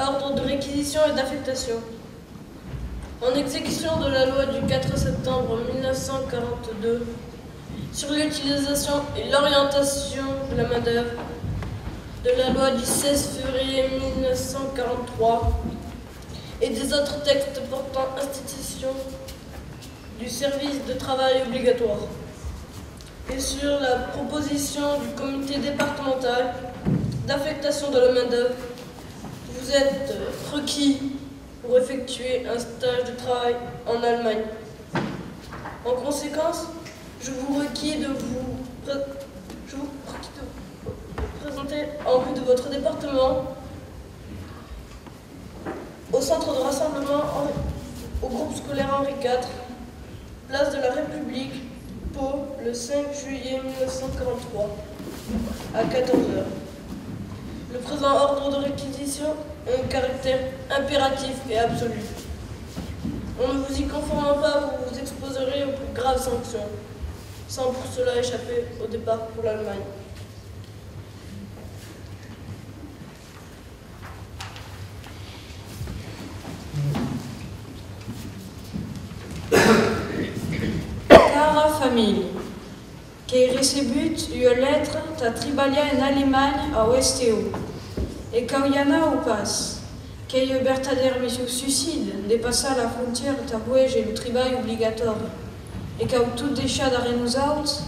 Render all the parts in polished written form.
Ordre de réquisition et d'affectation. En exécution de la loi du 4 septembre 1942 sur l'utilisation et l'orientation de la main-d'œuvre, de la loi du 16 février 1943 et des autres textes portant institution du service de travail obligatoire, et sur la proposition du comité départemental d'affectation de la main-d'œuvre, vous êtes requis pour effectuer un stage de travail en Allemagne. En conséquence, je vous requis de vous présenter en vue de votre département au centre de rassemblement au groupe scolaire Henri IV, place de la République, Pau, le 5 juillet 1943, à 14 h. Le présent ordre de réquisition a un caractère impératif et absolu. En ne vous y conformant pas, vous vous exposerez aux plus graves sanctions, sans pour cela échapper au départ pour l'Allemagne. Cara famiglia, che recebut io lettre ta tribalia in Allemagne a Westeo, et Kauyana ou passe, que io bertader monsieur suicide, dépassa la frontière ta voyage et le travail obligatoire, et qu'au tout deixa d'arrêt nous out,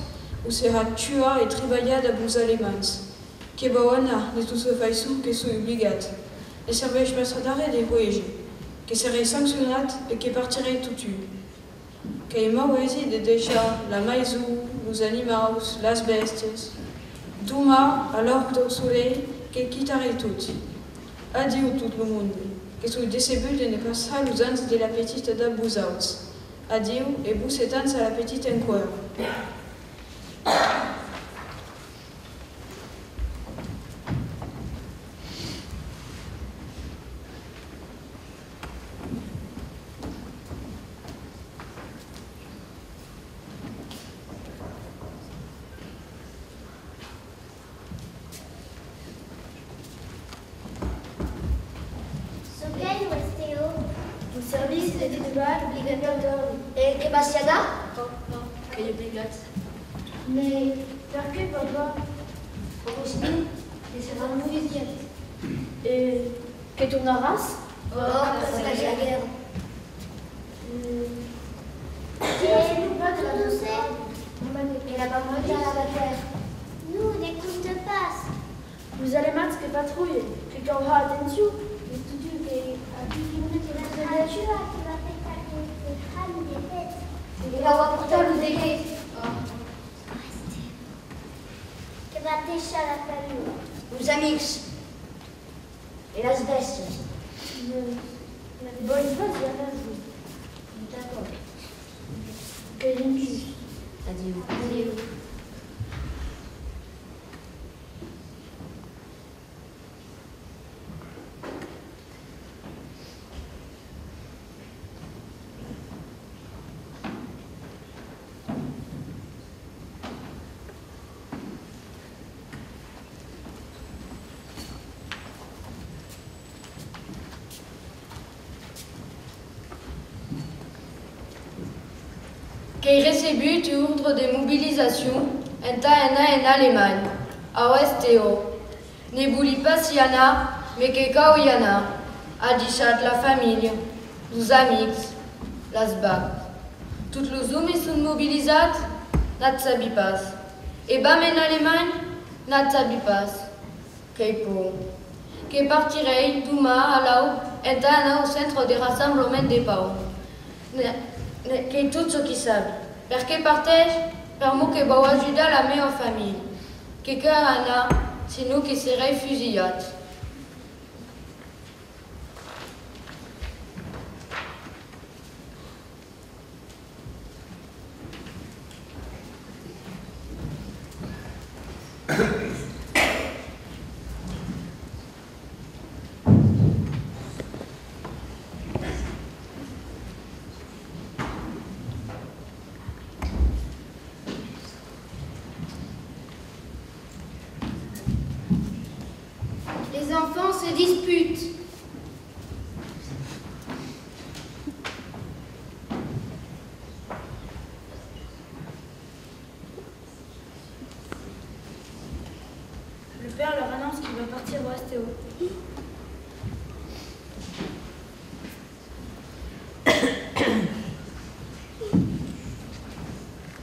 où sera tua et tribaya da bus alemans, que bawana de tout ce faisou que sou obligat, et serveix mestre d'arrêt des voyages, que serait sanctionnat et que partirait tout tu. Que mauesi de deixar la maisou, los animaus, las bestias, duma alors do soleil que quittarait tout. Adieu tout le monde, que sou décebut de ne pas los ans de la petite da busauts. Adieu et vous s'étends à la petite encore. Service de travail obligatoire. Et que Bastiana? Non, qu'il est obligat. Mais perché papa? Augustine, que sera musicien. Et que tornaràs? Oh, parce que j'ai la guerre. Dis-nous pas de la douceur. Et la parole à la bataille. Nous, n'écoute pas. Vous allez mettre que patrouille, que qu'on aura attention. E la va portar lo de che? Che va deixar la famille. Os amics. E las bestias. Bonne fois, il y a pas de d'accord. Que l'incus. Adieu. Adieu. Qu'il recebut ordre de mobilisation en Allemagne, a Westeo. Ne voulait pas Siana, mais que Kauyana, a deixat la famille, les amis, las bacs. Tous les hommes sont mobilisés, n'a sabi pas. Et bam en Allemagne, n'a sabi pas. Que pour. Que partirai demain à au centre de rassemblement de Pau. Que tout ce qui savent. Parce que parteix, per moi que va ajudar la meva famille. Que Ana, sinon que serait fusillate. Les enfants se disputent. père leur annonce qu'il va partir au STO.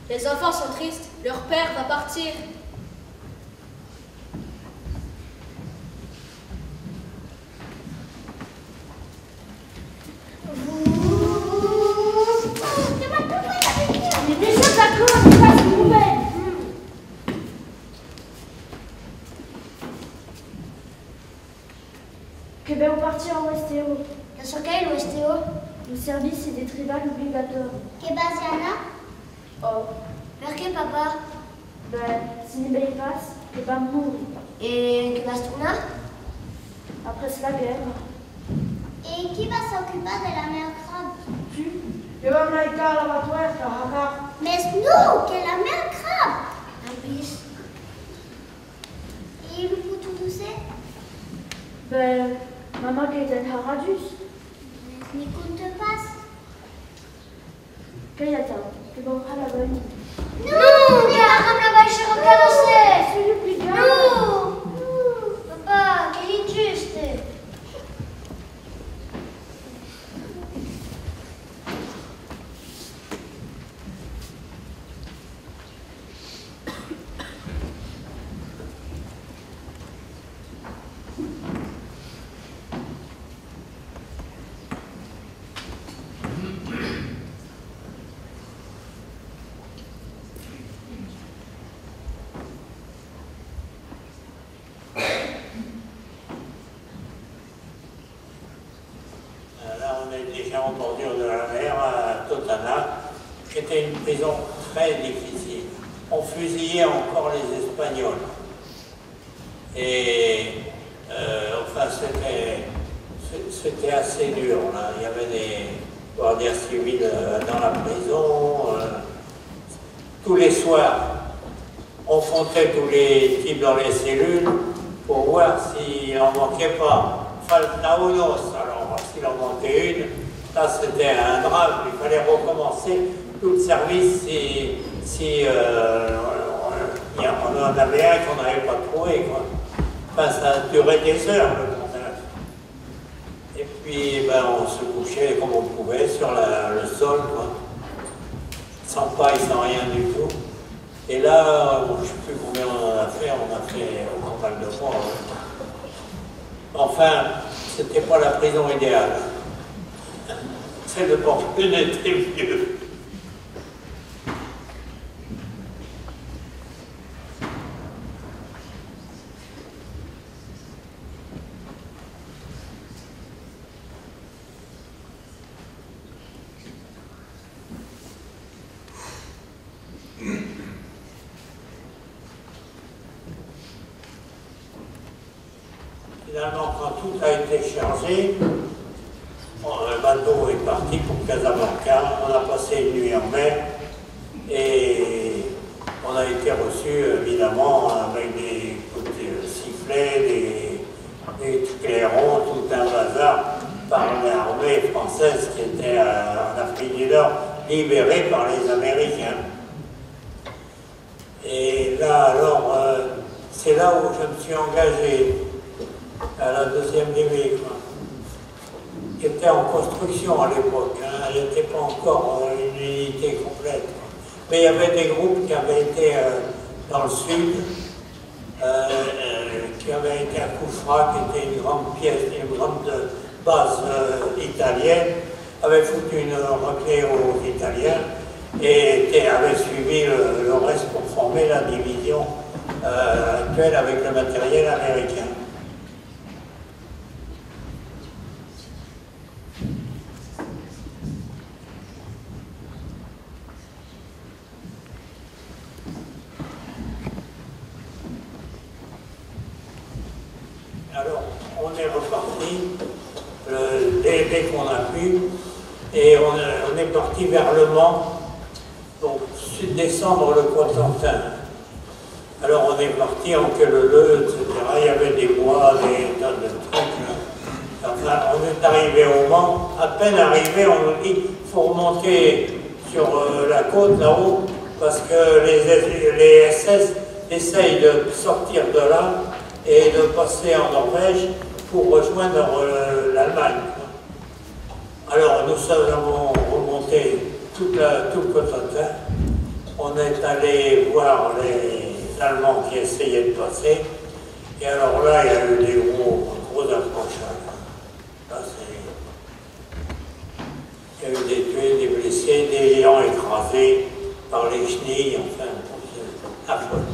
Les enfants sont tristes, leur père va partir. On est déjà d'accord, c'est pas une nouvelle. Que ben on partir en STO. Dans ce cas, l'OSTO, Le service et des tribales obligatoires. che basiana, Oh, perché papa? ben, si les pays passent, que ben mourir. E che bastuna? Après c'est la guerre. Et qui va s'occuper de la mère crabe? Tu, que ben la guerre la batoire, car Mais nous, que la mère crabe! En plus. Et le poutou doucet? ben, maman qui est un haradus. Mais compte passe. Qu'il y a tant, que ben on fera la bonne. Nous, che la cam la vai a roccare C'est le plus grand. Nous! Papa, che ingiuste! Déjà en bordure de la mer à Totana, qui était une prison très difficile. On fusillait encore les Espagnols. Et enfin, c'était assez dur. Là. Il y avait des gardiens civils dans la prison. Tous les soirs, on comptait tous les types dans les cellules pour voir s'il n'en manquait pas. Falta unos, alors s'il en manquait une, là c'était un drame, il fallait recommencer tout le service si on en avait un qu'on n'avait pas trouvé. Quoi. Enfin, ça durait des heures le montage. Et puis ben, on se couchait comme on pouvait sur le sol, quoi. Sans paille, sans rien du tout. Et là, bon, je ne sais plus combien on en a fait au campagne de fond. Enfin, c'était pas la prison idéale. Celle de Portune était mieux. Finalement, quand tout a été chargé, le bateau est parti pour Casablanca, on a passé une nuit en mer et on a été reçus évidemment avec des coups de sifflets, des clairons, tout un bazar par l'armée française qui était en Afrique du Nord, libérée par les Américains. Et là, alors, c'est là où je me suis engagé, à la deuxième Libye, qui était en construction à l'époque, hein. Elle n'était pas encore une unité complète. Mais il y avait des groupes qui avaient été dans le sud, qui avaient été à Koufra, qui était une grande pièce, une grande base italienne, avaient foutu une reclée aux Italiens et avaient suivi le reste pour former la division actuelle avec le matériel américain. Alors, on est reparti dès qu'on a pu, et on est parti vers Le Mans, donc descendre le Cotentin. Alors on est parti en Quelleleu, etc. Il y avait des bois, des tas de trucs. Enfin, on est arrivé au Mans. À peine arrivé, on nous dit qu'il faut remonter sur la côte là-haut, parce que les SS essayent de sortir de là et de passer en Norvège pour rejoindre l'Allemagne. Alors nous avons remonté tout le Cotentin. On est allé voir les Allemands qui essayaient de passer. Et alors là, il y a eu des gros accrochages. Là, il y a eu des tués, des blessés, des gens écrasés par les chenilles, enfin, c'est affreux.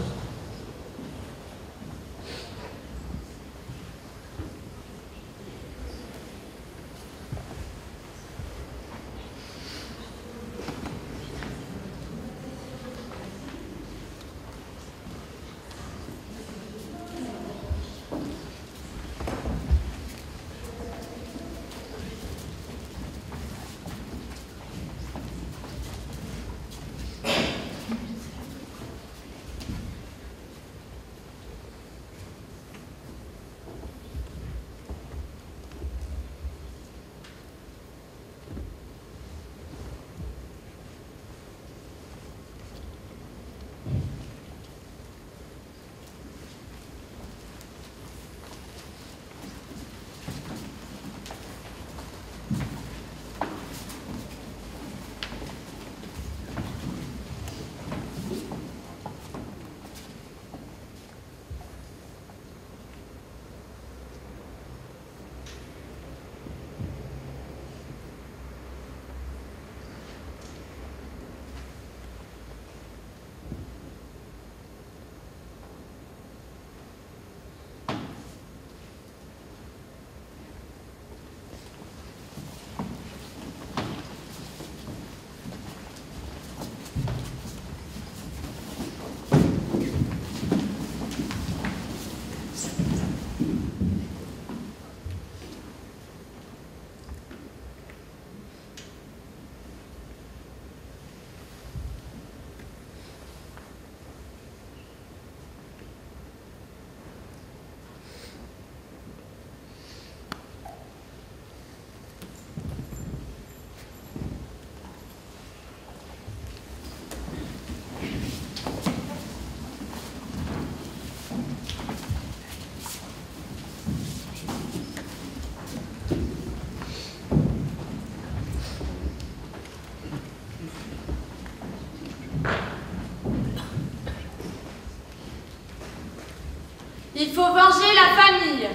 Il faut venger la famille.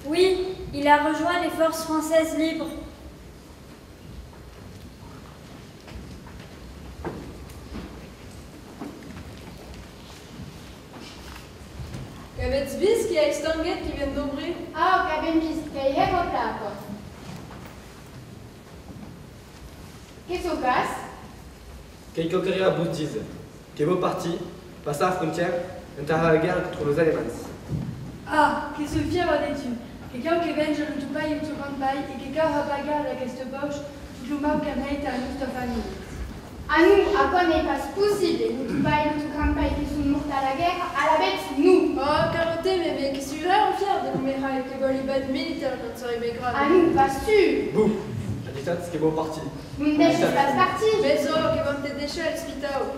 Oui, il a rejoint les forces françaises libres. Qu'avez-vous vu ce qu'il y a extingué qui vient d'ouvrir? Ah, qu'avem visto que aí é voltado. Qu'est-ce que passe? Quelques guerriers vous disent que vos partis passent à la frontière à la guerre contre les Allemands. Ah, che sul fiero ha detto che quelqu'un qui venge le tupai et le tupai et quelqu'un a bagarre avec cette poche, tout le mal qu'un ait à notre famille. À nous, à quoi n'est pas possible? Le tupai, le tupai qui sont morts à la guerre, à la bête, nous. Oh, caroté, mais qui serait fier de nous avec les bolibades militaires quand ça arrive grave. À nous, pas sûr. Vous, la dictate, c'est que vos partis. Nous ne laissons pas partir. Mais ça, qui vont te déchirer, le spitao.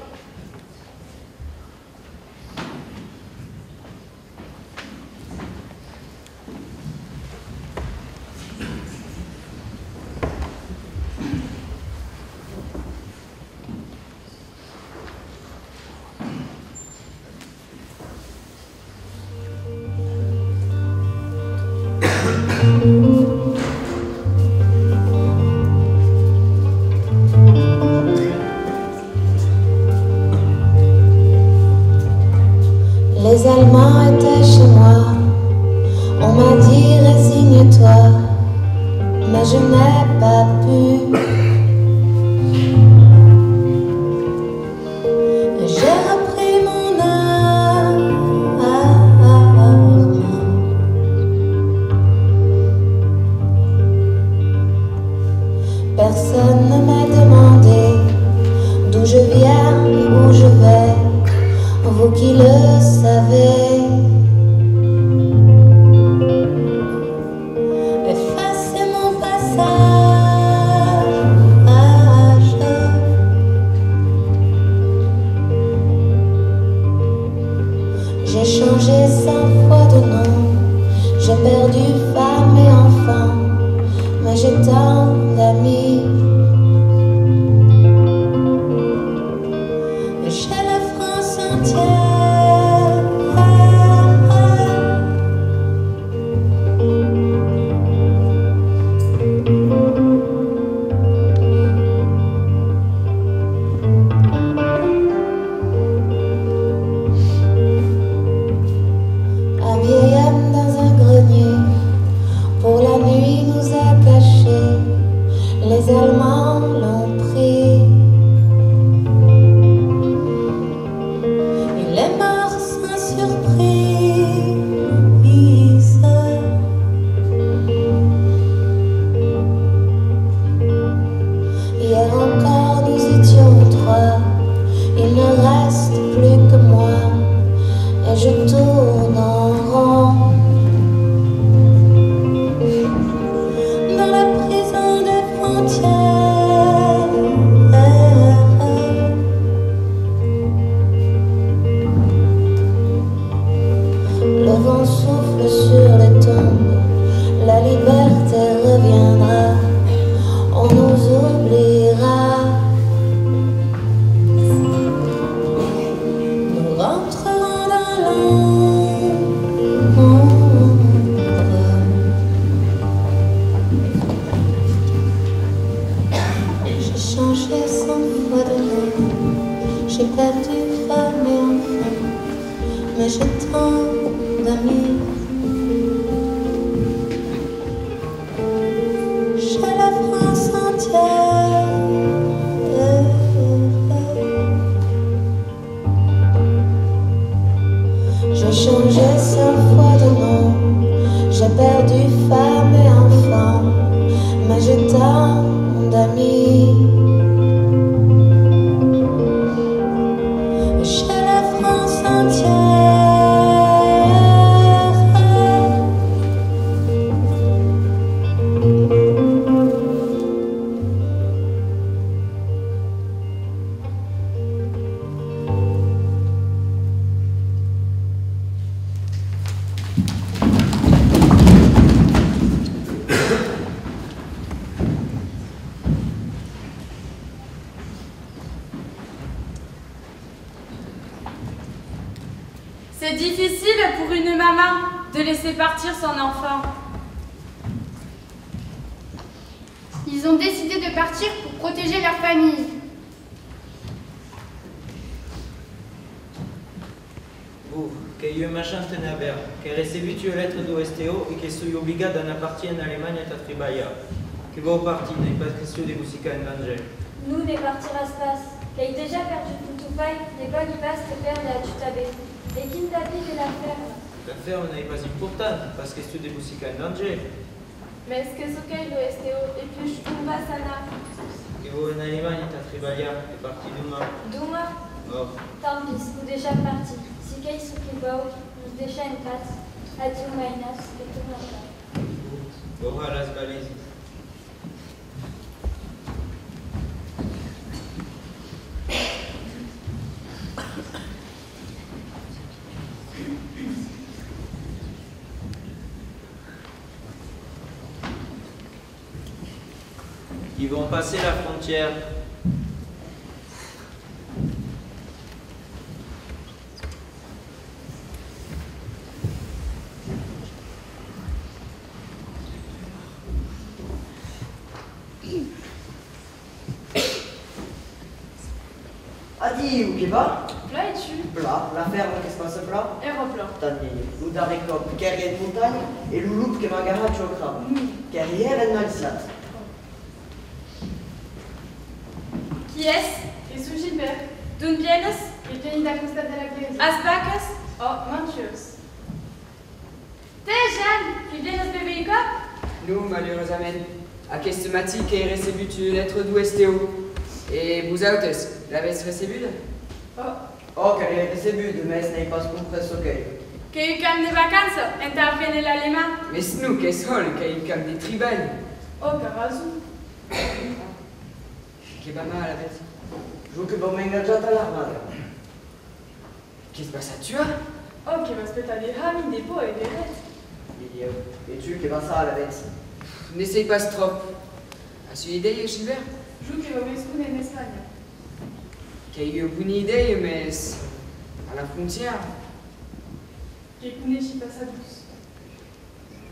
Les Allemands étaient chez moi, on m'a dit résigne-toi, mais je n'ai pas pu. J'ai repris mon âme. Personne ne m'a demandé d'où je viens et où je vais. Vous qui le savez, effacez mon passage. changé 100 fois de nom, j'ai perdu femme et enfant, mais j'ai tant d'amis. J'ai la France entière. Un vieil homme dans un grenier, pour la nuit nous a cachés, les Allemands l'ont pris. Il est mort sans surprise. Hier encore nous étions trois, il ne reste plus que moi, et je tourne en rond dans la prison des frontières. Le vent souffle sur les tombes, la liberté reviendra, on nous oubliera. Nous rentrerons dans l'ombre. J'ai changé 100 fois de nom, j'ai perdu femme et enfant, mais j'ai tant d'amis. J'ai la France entière. J'ai changé 100 fois de nom, j'ai perdu femme et enfant, mais j'ai tant d'amis. J'ai la France entière. C'est difficile pour une maman de laisser partir son enfant. Ils ont décidé de partir pour protéger leur famille. Vous, che io mi sento in aver, che ricevuto le lettere do STO e che sono obbligato a partire in Allemagne a travailler. Que vos partis n'est pas question de musica en danger. Nous, ne partirons pas. Qui a déjà perdu tout paille, n'est pas qui passe te perdre à Tutabé. Et qui t'a dit de la ferme? La ferme n'est pas importante, parce que c'est de musica en danger. Mais est-ce que ce qu'est le STO et puis je tombe à Sana? Que vous en Allemagne à travailler, est parti demain. Demain? Oh. Tant pis, nous déjà partis. Si qu'est ce qui va, nous déjà une patte. Adieu, Mainas, et tout le monde. Voilà las valises. Ils vont passer la frontière. Adi, où qui va? Là es-tu? Plat, la ferme, qu'est-ce que c'est plat? Aéroplan. Tani, nous d'Aricop, carrière de montagne, et louloup qui m'a garé au crabe. Carrière et Nalislat. Qui est-ce? Et sous Gilbert. D'où vienes? Il vient d'Acosta de la Grèce. As vacas? Oh, Manchus. T'es Jeanne, qui vienes de Béico? Nous, malheureusement, aquest matí que he recebut une lettre du STO. Et vosaltres, l'avez recebut? Oh, qu'elle est recebut, mais ce n'est pas compris ce qu'elle. Que eu camp de vacances, interviene l'allemand. Mais nous, qu'est-ce que il camp des tribales? Oh, Carazou. Che va mal, avec. Je veux que vous m'engagez à l'armada. Qu'est-ce que ça tu as? Oh, che m'aspetta des ramis, des pots et des rettes. Et tu, que vas à la bête? N'essaye pas trop. As une idée, Gilbert? Joue que va mescune en Espagne. Qu'il y a une idée, mais à la frontière. J'ai connais si pas sa douce.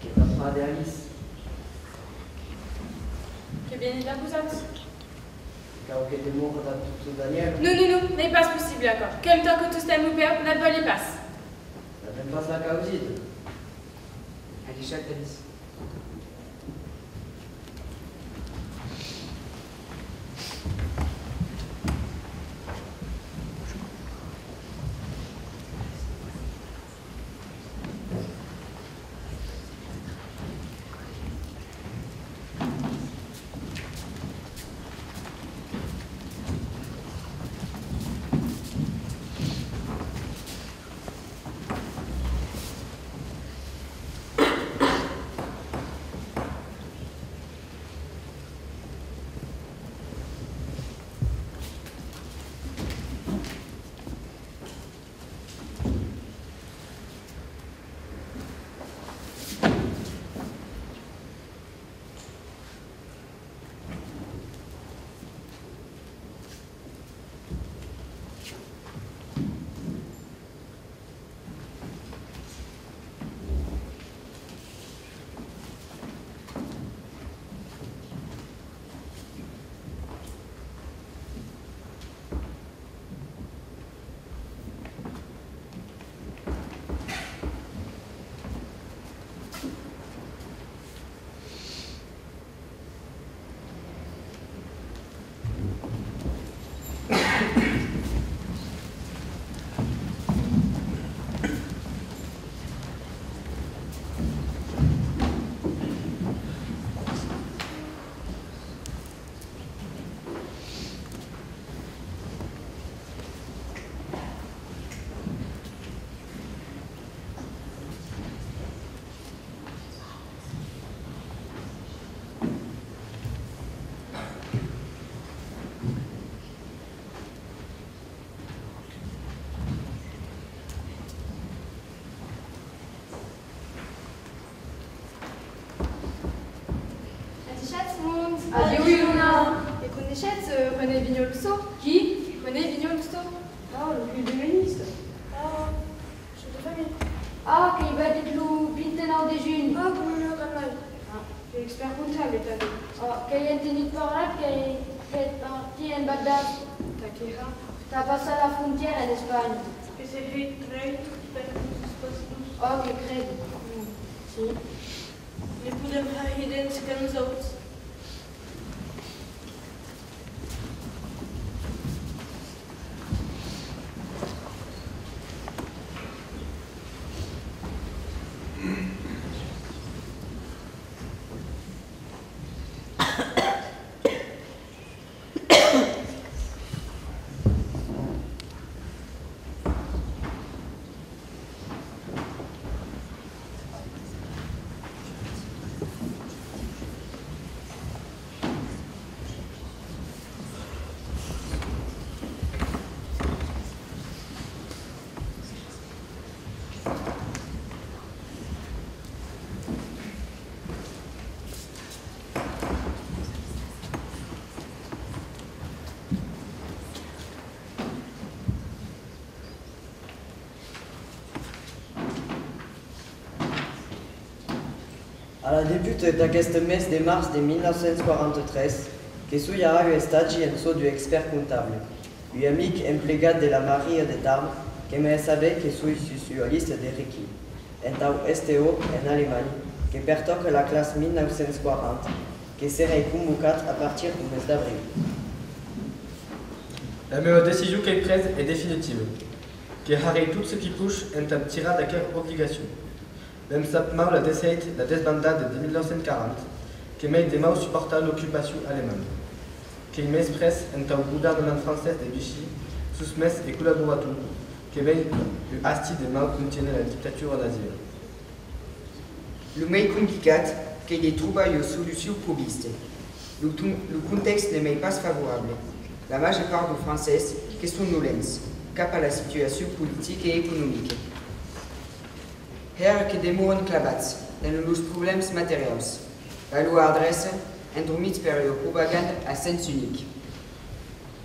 Que va pas d'Alice? Que bien il la vous a. Car que te mort dans tout Daniel. Non, n'est pas possible encore. Comme tant que tout ce temps père, n'a pas les passes. Ça même pas la causide. Allez, chaque Alice. Adieu, Luna. E conoscete René Vignolusso? Chi? René Vignolusso? Ah, le cul de ministre. Ah, je de famille. Ah, qu'il va être le bintenau de juny. Ah, comme le canal. Ah, tu es expert comptable, t'as dit. Ah, qu'il y a un tenue par là, qu'il est parti en Bagdad. Takira. T'as passé la frontière en Espagne. Et c'est fait très tout. Oh, que crede. Si. Nie podem idência que nos outros. Alla debut d'aquest mes de mars de 1943, que suiara un stagi en so du expert comptable, un amic emplegat de la Maria de Tarn, que me sabe que suis socialiste de Ricky, en tau STO en Allemagne, que pertoque la classe 1940, que serait convocat à partir du mes d'avril. La meva décision qu'elle prise est définitive, que harry tout ce qui pousse est un tirade à quelle obligation. Même sapement la décide la desbandade de 1940, que met des mains supportant l'occupation allemande, qu'il m'expresse un temps gouvernement français de Vichy, sous-mes et collaborateur, que met le hasti des mains contiennent la dictature nazie. Le mai complicat qu'il y trouve une solution probiste. Le contexte n'est pas favorable. La majeure part des Français qui sont nolens, cap à la situation politique et économique. Her que demoren clavats, en los problemes materials. La loi adresse, endrumits per la propaganda a sens unic.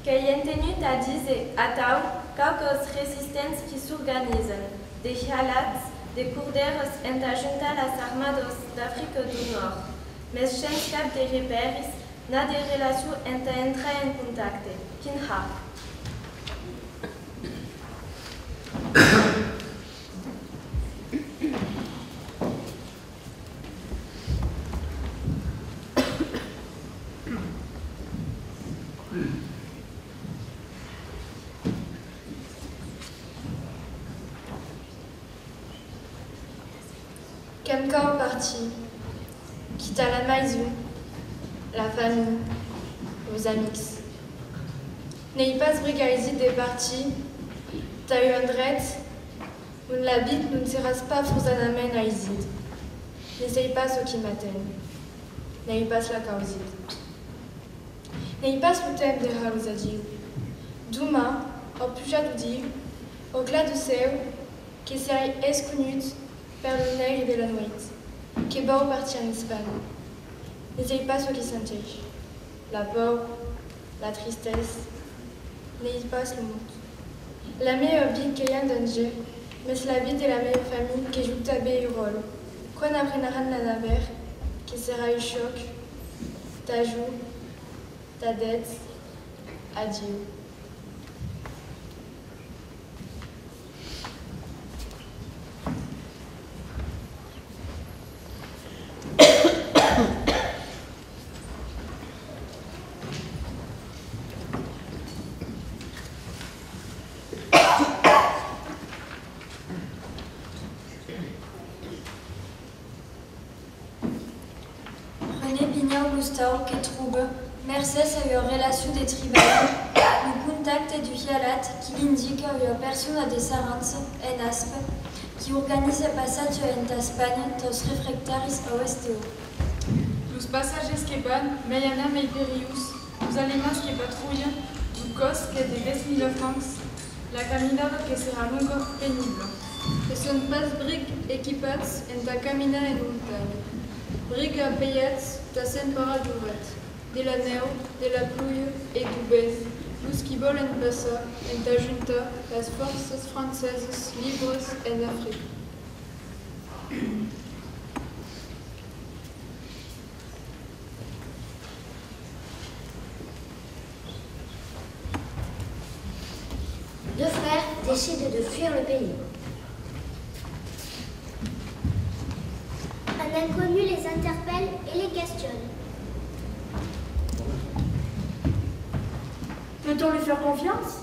Que hi hem tenut a dir a tau cauques resistents que s'organitzen, de xalats, de corderes en ajuntar les armados d'Àfrica du Nord, més sense cap de reperis, n'a de relació entre entrar en contacte. Quin ha? Quelqu'un parti, quitta la maison, la famille, aux amis. N'ayez pas brigalisé des parties, t'as eu un dret, nous l'habite, nous ne seras pas forzanamen à isid. N'essaye pas ce qui m'atteigne, n'ayez pas la causid. N'ayez pas le thème de Halouzadio. Duma, au puja du dieu, au glas du seu, qui serait esconnut par le nègre de la nuit, qui va partir en Espagne. N'essayez pas ce qui s'intège. La pauvre, la tristesse, n'ayez pas le monde. La meilleure vie qu'il y a en danger, mais c'est la vie de la meilleure famille qui joue ta belle rôle. Quand apprendra la navire, qui sera un choc, ta joue, ta dette, adieu. Gustavo qui trouve, merced à une relation de tribal, le contact du hialat qui indique une personne de Sarantz, en Aspe, qui organise le passage en Espagne dos refractaris a Oesteo. Los pasajes que van, Mayana Meiperius, los alemanes que patrouillent, du cost que de 10.000 francs, la caminada que sera longa pénible. Ce sont pas briques équipats en ta camina en montagne. Briques à paillettes, ta scène paradourette, de la neu, de la pluie et du vent, luz qui volen passa, en ta junta, las forces françaises libres en Afrique. Deux frères décident de fuir le pays. Un inconnu les interpelle et les questionne. Peut-on lui faire confiance?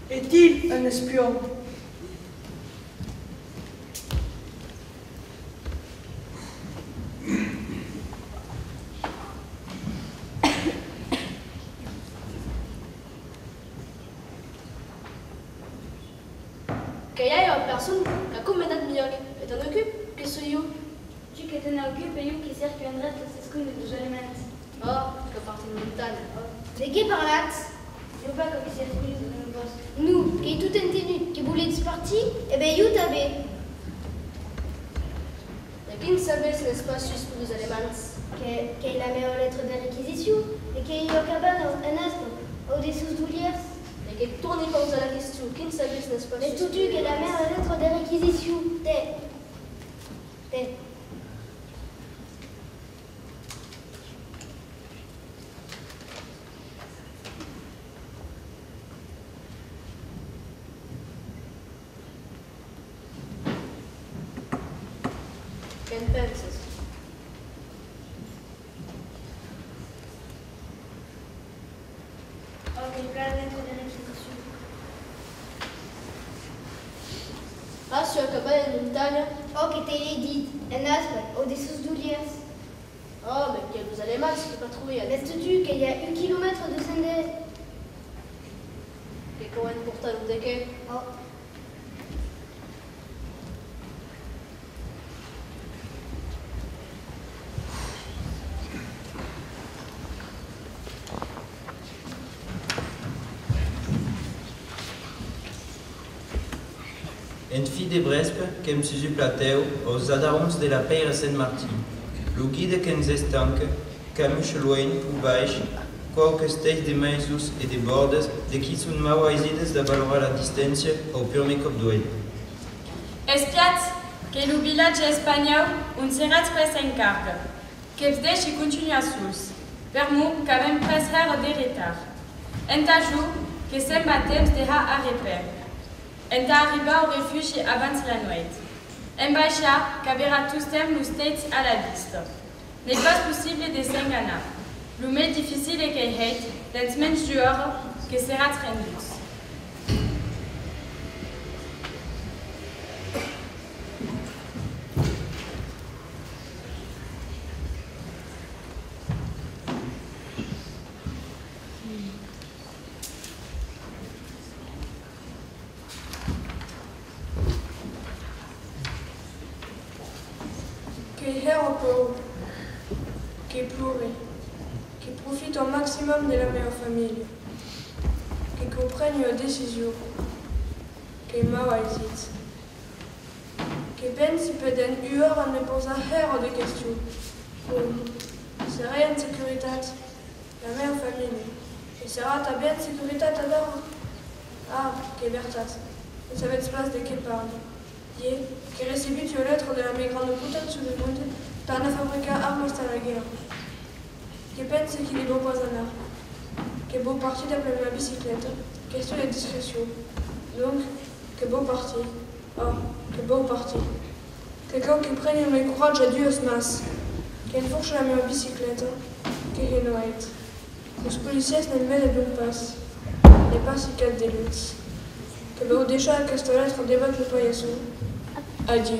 Est-il un espion? Que hi ha personne que ha comendat millor et t'en occupe, que soy yo. Tu que te n'occupes et qui sert qu'un reste c'est ce que nous aliments. Oh, que parti de montagne. De qui parlat? Je veux pas que tu circules dans le poste. Nous, qui tout entendu, qui voulait parti, eh bien, you t'avais. Mais qui ne savait ce n'est pas juste pour les Allemands? Que la meilleure lettre de réquisition, et qu'il y a cabane en aspe, au-dessous d'Ouliers. Et que tournez pas à la question, qui ne savait ce n'est pas Mais tout que la meilleure lettre de réquisition, t'es. Qu'en penses? Oh, quelle lettre de réquisition. Ah, sur la cabane en montagne. Oh, que t'es dit, en aspe, au-dessous d'Ouliers. Oh, mais quels Allemands qui patrouillent. Mais tu qu'il y a 1 kilomètre de sendé. Et comment ils portent le déquet? Oh. En fi de Brespe, qu'em susu plateu, os adarons de la Peire Saint-Martin. Lo guide qu'ens estanque, camuche loin, ou baix, quauque steis de maisus et de bordes, de qui sun mau aisides de valorar la distância au pirme cop d'oeil. Espiat, que lo village espanyol un serrat pres en carga, que es deixi continua sus, per mu qu'avem pres her de retard. Enta jour, que sem temps de ha a reper. Enta arriba au refugi abans la nuit. En baixa, qu'avera tous temps los states a la vista. N'est pas possible de s'enganar. Lo més difficile que heit, dens menys d'hora que serà rendus. Que her au pauvre, qui pleure, qui profite au maximum de la meilleure famille, qui comprenne une décision, qui mau hésite, qui pense peut-être une heure en ne posant her de questions. C'est rien de sécurité, la meilleure famille. Et sera ta bien de sécurité alors? Ah, que bertat. Et ça va être place de qui parle. Dieu, qui recevit une lettre de la plus grande potence du monde, dans la fabrique armes à la guerre. Qui pense qu'il est beau poisonneur, qui est beau parti d'après ma bicyclette, question de discrétion. Donc, que beau parti. Oh, que beau parti. Quelqu'un qui prenne le courage à Dieu ce masse, qui enfourche la même bicyclette, qui est noyette. Les policiers ne le donc passe, et pas si quatre des luttes. Que beau déjà que cette lettre débatte le paillasson. Adieu.